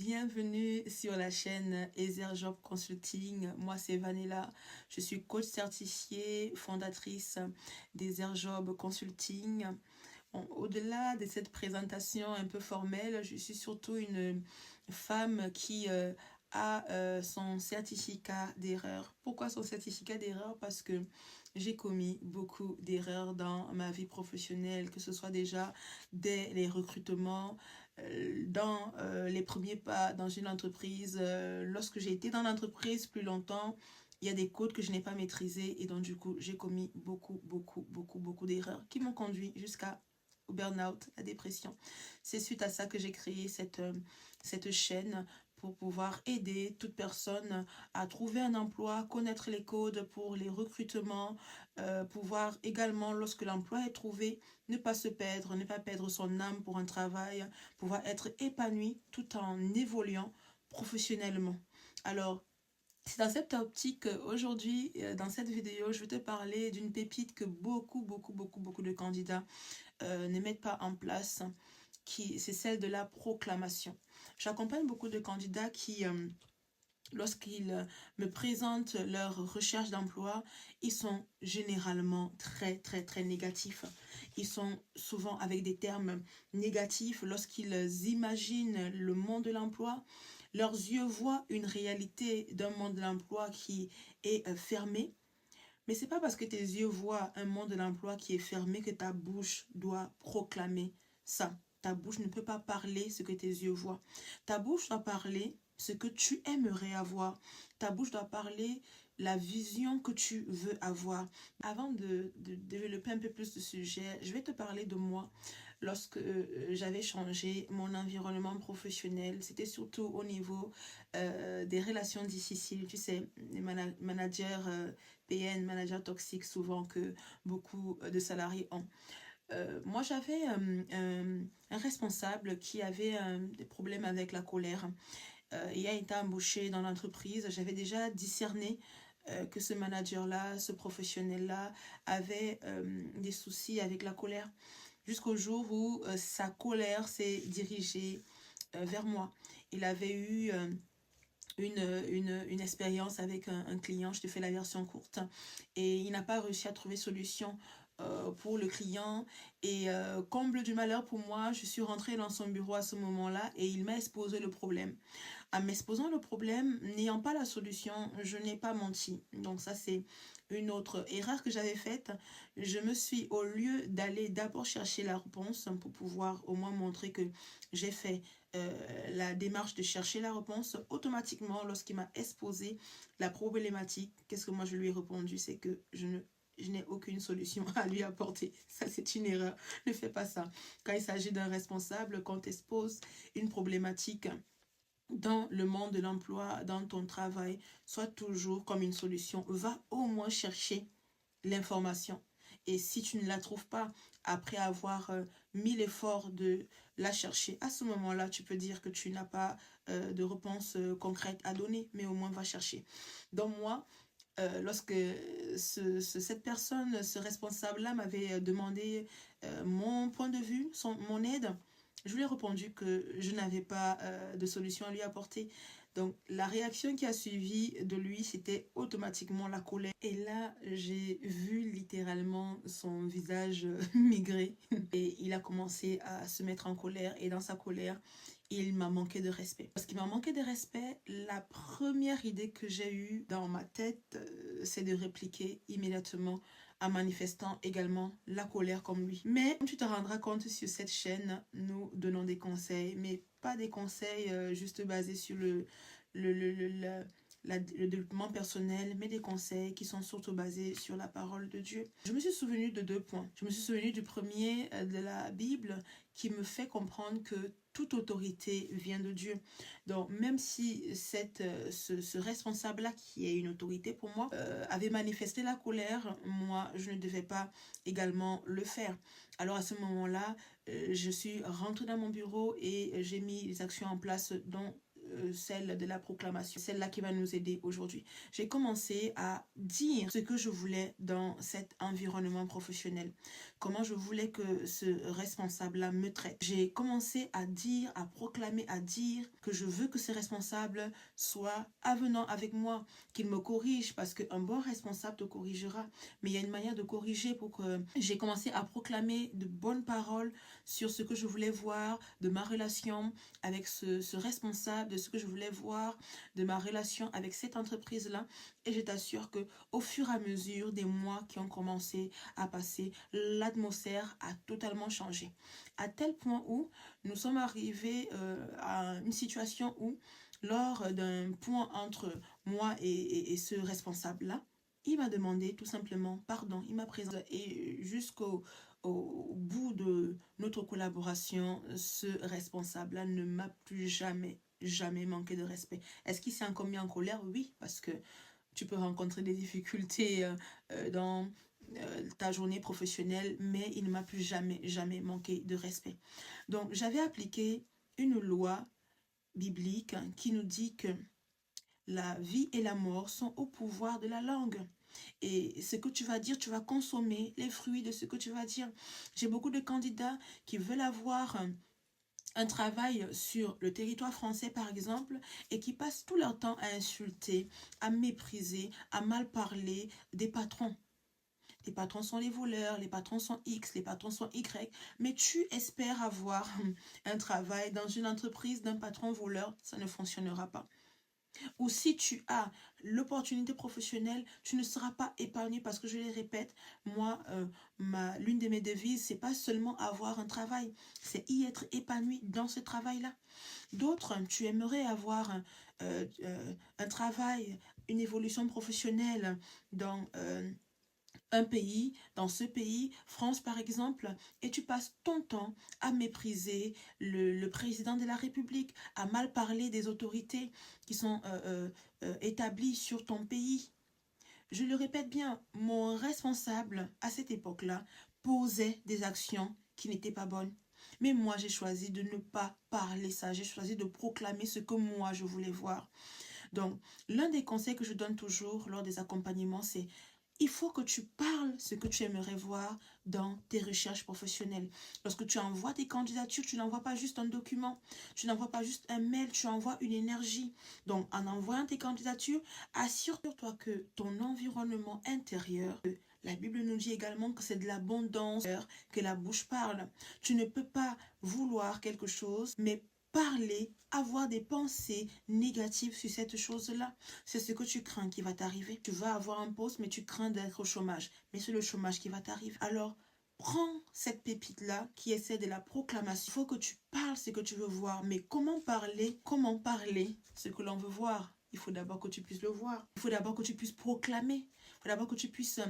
Bienvenue sur la chaîne Ezer Job Consulting. Moi, c'est Vanilla. Je suis coach certifiée, fondatrice d'Ezer Job Consulting. Bon, au-delà de cette présentation un peu formelle, je suis surtout une femme qui a son certificat d'erreur. Pourquoi son certificat d'erreur? Parce que j'ai commis beaucoup d'erreurs dans ma vie professionnelle, que ce soit déjà dès les recrutements, dans les premiers pas dans une entreprise. Lorsque j'ai été dans l'entreprise plus longtemps, il y a des codes que je n'ai pas maîtrisés et donc du coup, j'ai commis beaucoup d'erreurs qui m'ont conduit jusqu'à au burn-out, la dépression. C'est suite à ça que j'ai créé cette chaîne pour pouvoir aider toute personne à trouver un emploi, connaître les codes pour les recrutements, pouvoir également, lorsque l'emploi est trouvé, ne pas se perdre, ne pas perdre son âme pour un travail, pouvoir être épanoui tout en évoluant professionnellement. Alors, c'est dans cette optique qu'aujourd'hui, dans cette vidéo, je vais te parler d'une pépite que beaucoup de candidats ne mettent pas en place, c'est celle de la proclamation. J'accompagne beaucoup de candidats qui, lorsqu'ils me présentent leur recherche d'emploi, ils sont généralement très négatifs. Ils sont souvent avec des termes négatifs. Lorsqu'ils imaginent le monde de l'emploi, leurs yeux voient une réalité d'un monde de l'emploi qui est fermé. Mais c'est pas parce que tes yeux voient un monde de l'emploi qui est fermé que ta bouche doit proclamer ça. Ta bouche ne peut pas parler ce que tes yeux voient. Ta bouche doit parler ce que tu aimerais avoir. Ta bouche doit parler la vision que tu veux avoir. Avant de développer un peu plus de sujet, je vais te parler de moi. Lorsque j'avais changé mon environnement professionnel, c'était surtout au niveau des relations difficiles. Tu sais, les managers PN, managers toxiques, souvent que beaucoup de salariés ont. Moi, j'avais un responsable qui avait des problèmes avec la colère. Il a été embauché dans l'entreprise. J'avais déjà discerné que ce manager-là, ce professionnel-là, avait des soucis avec la colère. Jusqu'au jour où sa colère s'est dirigée vers moi. Il avait eu une expérience avec un client, je te fais la version courte, et il n'a pas réussi à trouver solution pour le client. Et comble du malheur pour moi, je suis rentrée dans son bureau à ce moment-là et il m'a exposé le problème. En m'exposant le problème, n'ayant pas la solution, je n'ai pas menti. Donc ça, c'est une autre erreur que j'avais faite. Je me suis, au lieu d'aller d'abord chercher la réponse pour pouvoir au moins montrer que j'ai fait la démarche de chercher la réponse, automatiquement, lorsqu'il m'a exposé la problématique, qu'est-ce que moi je lui ai répondu? C'est que je n'ai aucune solution à lui apporter. Ça, c'est une erreur. Ne fais pas ça. Quand il s'agit d'un responsable, quand tu exposes une problématique dans le monde de l'emploi, dans ton travail, sois toujours comme une solution. Va au moins chercher l'information. Et si tu ne la trouves pas, après avoir mis l'effort de la chercher, à ce moment-là, tu peux dire que tu n'as pas de réponse concrète à donner, mais au moins va chercher. Donc moi, lorsque cette personne, ce responsable-là m'avait demandé mon point de vue, mon aide, je lui ai répondu que je n'avais pas de solution à lui apporter. Donc, la réaction qui a suivi de lui, c'était automatiquement la colère. Et là, j'ai vu littéralement son visage migrer. Et il a commencé à se mettre en colère. Et dans sa colère, il m'a manqué de respect. Parce qu'il m'a manqué de respect, la première idée que j'ai eue dans ma tête, c'est de répliquer immédiatement en manifestant également la colère comme lui. Mais tu te rendras compte, sur cette chaîne, nous donnons des conseils, mais pas des conseils juste basés sur le développement personnel, mais des conseils qui sont surtout basés sur la parole de Dieu. Je me suis souvenu de 2 points. Je me suis souvenu du premier de la Bible qui me fait comprendre que toute autorité vient de Dieu. Donc, même si ce responsable-là, qui est une autorité pour moi, avait manifesté la colère, moi, je ne devais pas également le faire. Alors, à ce moment-là, je suis rentrée dans mon bureau et j'ai mis les actions en place dont celle de la proclamation, celle-là qui va nous aider aujourd'hui. J'ai commencé à dire ce que je voulais dans cet environnement professionnel, comment je voulais que ce responsable-là me traite. J'ai commencé à dire, à proclamer, à dire que je veux que ce responsable soit avenant avec moi, qu'il me corrige, parce qu'un bon responsable te corrigera, mais il y a une manière de corriger. Pour que j'ai commencé à proclamer de bonnes paroles sur ce que je voulais voir de ma relation avec ce responsable, de ce que je voulais voir de ma relation avec cette entreprise-là. Et je t'assure que au fur et à mesure des mois qui ont commencé à passer, l'atmosphère a totalement changé. À tel point où nous sommes arrivés à une situation où, lors d'un point entre moi et ce responsable-là, il m'a demandé tout simplement pardon. Il m'a présenté et jusqu'au bout de notre collaboration, ce responsable-là ne m'a plus jamais manqué de respect. Est-ce qu'il s'est encore mis en colère? Oui, parce que tu peux rencontrer des difficultés dans ta journée professionnelle, mais il ne m'a plus jamais manqué de respect. Donc, j'avais appliqué une loi biblique qui nous dit que la vie et la mort sont au pouvoir de la langue. Et ce que tu vas dire, tu vas consommer les fruits de ce que tu vas dire. J'ai beaucoup de candidats qui veulent avoir un travail sur le territoire français, par exemple, et qui passent tout leur temps à insulter, à mépriser, à mal parler des patrons. Les patrons sont les voleurs, les patrons sont X, les patrons sont Y, mais tu espères avoir un travail dans une entreprise d'un patron voleur, ça ne fonctionnera pas. Ou si tu as l'opportunité professionnelle, tu ne seras pas épargné, parce que je les répète, moi, l'une de mes devises, c'est pas seulement avoir un travail, c'est y être épanoui dans ce travail-là. D'autres, tu aimerais avoir un travail, une évolution professionnelle dans un pays, dans ce pays, France par exemple, et tu passes ton temps à mépriser le président de la République, à mal parler des autorités qui sont établies sur ton pays. Je le répète bien, mon responsable à cette époque-là posait des actions qui n'étaient pas bonnes. Mais moi, j'ai choisi de ne pas parler ça. J'ai choisi de proclamer ce que moi, je voulais voir. Donc, l'un des conseils que je donne toujours lors des accompagnements, c'est il faut que tu parles ce que tu aimerais voir dans tes recherches professionnelles. Lorsque tu envoies tes candidatures, tu n'envoies pas juste un document, tu n'envoies pas juste un mail, tu envoies une énergie. Donc, en envoyant tes candidatures, assure-toi que ton environnement intérieur, la Bible nous dit également que c'est de l'abondance que la bouche parle. Tu ne peux pas vouloir quelque chose, mais parler, avoir des pensées négatives sur cette chose-là. C'est ce que tu crains qui va t'arriver. Tu vas avoir un poste, mais tu crains d'être au chômage. Mais c'est le chômage qui va t'arriver. Alors, prends cette pépite-là qui essaie de la proclamation. Il faut que tu parles ce que tu veux voir. Mais comment parler ce que l'on veut voir? Il faut d'abord que tu puisses le voir. Il faut d'abord que tu puisses proclamer. Il faut d'abord que tu puisses,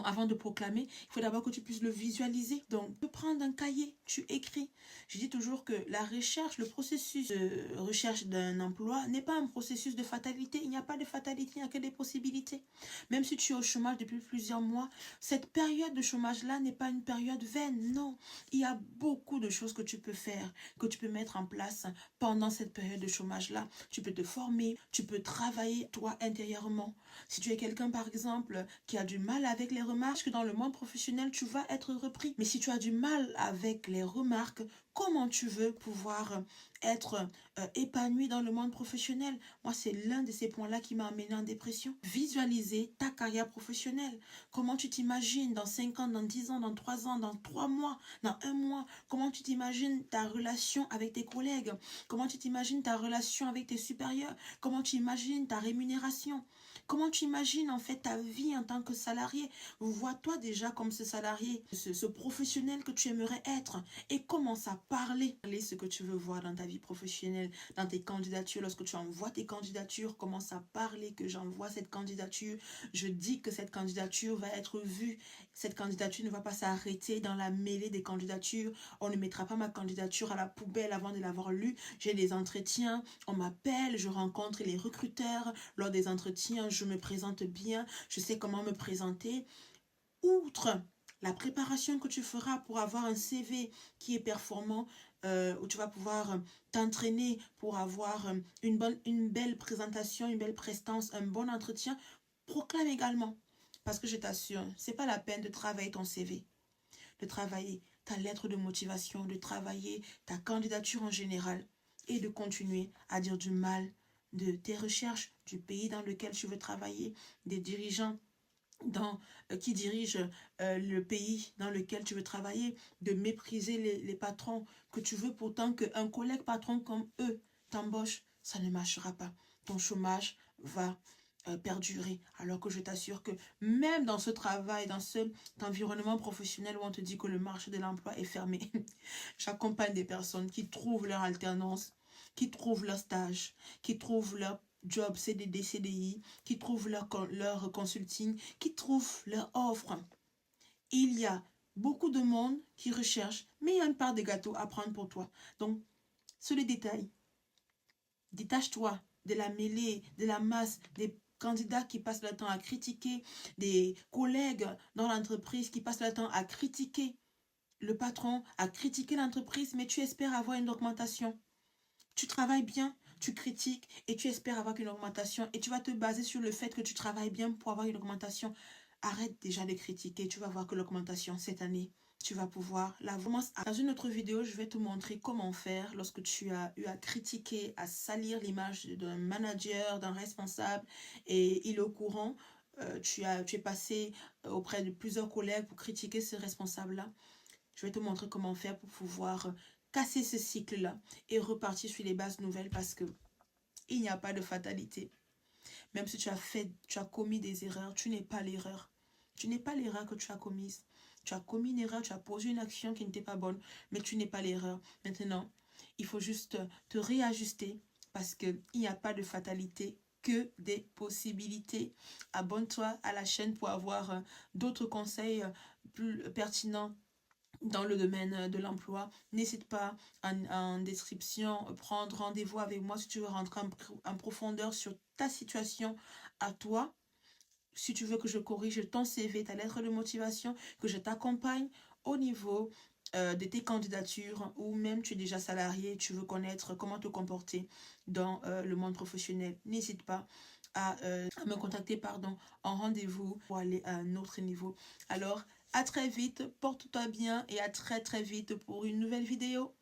avant de proclamer, il faut d'abord que tu puisses le visualiser. Donc, tu peux prendre un cahier, tu écris. Je dis toujours que la recherche, le processus de recherche d'un emploi n'est pas un processus de fatalité. Il n'y a pas de fatalité, il n'y a que des possibilités. Même si tu es au chômage depuis plusieurs mois, cette période de chômage-là n'est pas une période vaine. Non, il y a beaucoup de choses que tu peux faire, que tu peux mettre en place pendant cette période de chômage-là. Tu peux te former, tu peux travailler toi intérieurement. Si tu es quelqu'un, par exemple, qui a du mal avec les remarques, que dans le monde professionnel, tu vas être repris. Mais si tu as du mal avec les remarques, comment tu veux pouvoir être épanoui dans le monde professionnel? Moi, c'est l'un de ces points-là qui m'a amené en dépression. Visualiser ta carrière professionnelle. Comment tu t'imagines dans 5 ans, dans 10 ans, dans 3 ans, dans 3 mois, dans 1 mois? Comment tu t'imagines ta relation avec tes collègues? Comment tu t'imagines ta relation avec tes supérieurs? Comment tu imagines ta rémunération? Comment tu imagines en fait ta vie en tant que salarié? Vois-toi déjà comme ce salarié, ce professionnel que tu aimerais être, et commence à parler ce que tu veux voir dans ta vie professionnelle, dans tes candidatures. Lorsque tu envoies tes candidatures, commence à parler que j'envoie cette candidature. Je dis que cette candidature va être vue. Cette candidature ne va pas s'arrêter dans la mêlée des candidatures. On ne mettra pas ma candidature à la poubelle avant de l'avoir lue. J'ai des entretiens, on m'appelle, je rencontre les recruteurs. Lors des entretiens, je me présente bien, je sais comment me présenter. Outre la préparation que tu feras pour avoir un CV qui est performant, où tu vas pouvoir t'entraîner pour avoir une belle présentation, une belle prestance, un bon entretien, proclame également. Parce que je t'assure, c'est pas la peine de travailler ton CV, de travailler ta lettre de motivation, de travailler ta candidature en général et de continuer à dire du mal de tes recherches, du pays dans lequel tu veux travailler, des dirigeants qui dirigent le pays dans lequel tu veux travailler, de mépriser les patrons que tu veux pourtant qu'un collègue patron comme eux t'embauche, ça ne marchera pas. Ton chômage va perdurer. Alors que je t'assure que même dans ce travail, dans cet environnement professionnel où on te dit que le marché de l'emploi est fermé, j'accompagne des personnes qui trouvent leur alternance, qui trouvent leur stage, qui trouvent leur job CDD, CDI, qui trouvent leur consulting, qui trouvent leur offre. Il y a beaucoup de monde qui recherche, mais il y a une part de gâteau à prendre pour toi. Donc, sur les détails, détache-toi de la mêlée, de la masse, des candidats qui passent leur temps à critiquer, des collègues dans l'entreprise qui passent leur temps à critiquer le patron, à critiquer l'entreprise, mais tu espères avoir une augmentation. Tu travailles bien, tu critiques et tu espères avoir une augmentation et tu vas te baser sur le fait que tu travailles bien pour avoir une augmentation. Arrête déjà de critiquer, tu vas voir que l'augmentation cette année, tu vas pouvoir la voir. Dans une autre vidéo, je vais te montrer comment faire lorsque tu as eu à critiquer, à salir l'image d'un manager, d'un responsable et il est au courant. Tu es passé auprès de plusieurs collègues pour critiquer ce responsable-là. Je vais te montrer comment faire pour pouvoir casser ce cycle-là et repartir sur les bases nouvelles parce que il n'y a pas de fatalité. Même si tu as commis des erreurs, tu n'es pas l'erreur. Tu n'es pas l'erreur que tu as commise. Tu as commis une erreur, tu as posé une action qui n'était pas bonne, mais tu n'es pas l'erreur. Maintenant, il faut juste te réajuster parce qu'il n'y a pas de fatalité, que des possibilités. Abonne-toi à la chaîne pour avoir d'autres conseils plus pertinents dans le domaine de l'emploi. N'hésite pas en description, prendre rendez-vous avec moi si tu veux rentrer en profondeur sur ta situation à toi. Si tu veux que je corrige ton CV, ta lettre de motivation, que je t'accompagne au niveau de tes candidatures ou même tu es déjà salarié, tu veux connaître comment te comporter dans le monde professionnel, n'hésite pas à me contacter en rendez-vous pour aller à un autre niveau. Alors, à très vite, porte-toi bien et à très vite pour une nouvelle vidéo.